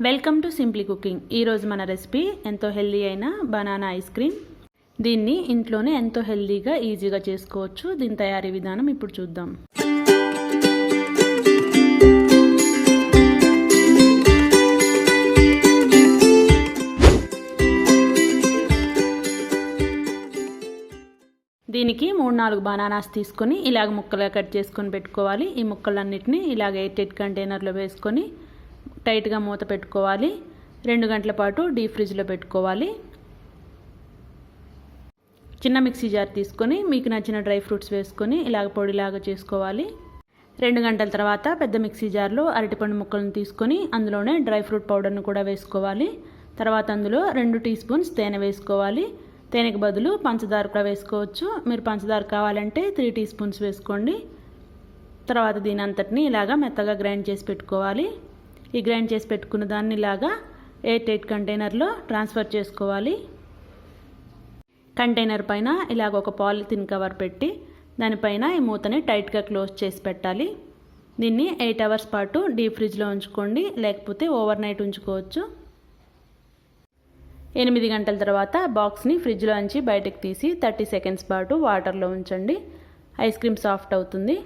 Welcome to simply cooking. ఈరోజు మన recipe ఎంతో హెల్దీ అయిన బనానా ఐస్ క్రీమ్. దీన్ని ఇంట్లోనే ఎంతో హెల్దీగా ఈజీగా చేసుకోవచ్చు. దీని తయారీ విధానం ఇప్పుడు చూద్దాం. దీనికి 3-4 బనానాస్ తీసుకొని ఇలాగ ముక్కలుగా కట్ చేసుకొని పెట్టుకోవాలి. ఈ ముక్కలన్నిటిని ఇలాగ ఎయిట్ కంటైనర్లో వేసుకొని టైట్గా మూత పెట్టుకోవాలి. 2 గంటల పాటు డీప్ ఫ్రిడ్జ్లో పెట్టుకోవాలి. చిన్న మిక్సీ జార్ తీసుకొని మీకు నచ్చిన డ్రై ఫ్రూట్స్ వేసుకొని ఇలాగ పొడిలాగా చేసుకోవాలి. 2 గంటల తర్వాత పెద్ద మిక్సీ జార్లో అరటిపండు ముక్కలను తీసుకొని అందులోనే డ్రై ఫ్రూట్ పౌడర్ను కూడా వేసుకోవాలి. తర్వాత అందులో 2 టీ స్పూన్స్ తేనె వేసుకోవాలి. తేనెకి బదులు పంచదార కూడా వేసుకోవచ్చు. మీరు పంచదార కావాలంటే 3 టీ స్పూన్స్ వేసుకోండి. తర్వాత దీని అంతటిని ఇలాగా మెత్తగా గ్రైండ్ చేసి పెట్టుకోవాలి. ఈ గ్రైండ్ చేసి పెట్టుకున్న దాన్ని ఇలాగా ఎయిట్ కంటైనర్లో ట్రాన్స్ఫర్ చేసుకోవాలి. కంటైనర్ పైన ఇలాగ ఒక పాలిథిన్ కవర్ పెట్టి దానిపైన ఈ మూతని టైట్గా క్లోజ్ చేసి పెట్టాలి. దీన్ని 8 అవర్స్ పాటు డీప్ ఫ్రిడ్జ్లో ఉంచుకోండి, లేకపోతే ఓవర్ నైట్ ఉంచుకోవచ్చు. 8 గంటల తర్వాత బాక్స్ని ఫ్రిడ్జ్లో ఉంచి బయటకు తీసి 30 సెకండ్స్ పాటు వాటర్లో ఉంచండి. ఐస్ క్రీమ్ సాఫ్ట్ అవుతుంది.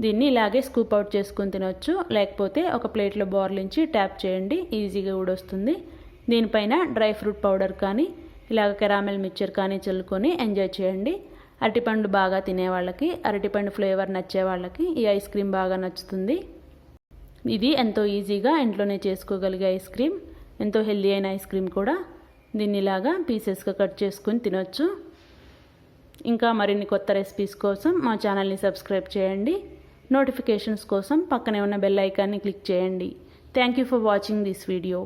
దీన్ని ఇలాగే స్కూప్ అవుట్ చేసుకొని తినొచ్చు, లేకపోతే ఒక ప్లేట్లో బోర్లించి ట్యాప్ చేయండి, ఈజీగా కూడా వస్తుంది. దీనిపైన డ్రై ఫ్రూట్ పౌడర్ కానీ ఇలాగ కెరామెల్ మిక్చర్ కానీ చల్లుకొని ఎంజాయ్ చేయండి. అరటిపండు బాగా తినే వాళ్ళకి, అరటిపండు ఫ్లేవర్ నచ్చే వాళ్ళకి ఈ ఐస్ క్రీమ్ బాగా నచ్చుతుంది. ఇది ఎంతో ఈజీగా ఇంట్లోనే చేసుకోగలిగే ఐస్ క్రీమ్, ఎంతో హెల్దీ అయిన ఐస్ క్రీమ్ కూడా. దీన్ని ఇలాగా పీసెస్గా కట్ చేసుకొని తినొచ్చు. ఇంకా మరిన్ని కొత్త రెసిపీస్ కోసం మా ఛానల్ని సబ్స్క్రైబ్ చేయండి. నోటిఫికేషన్స్ కోసం పక్కనే ఉన్న బెల్ ఐకాన్ని క్లిక్ చేయండి. Thank you for watching this video.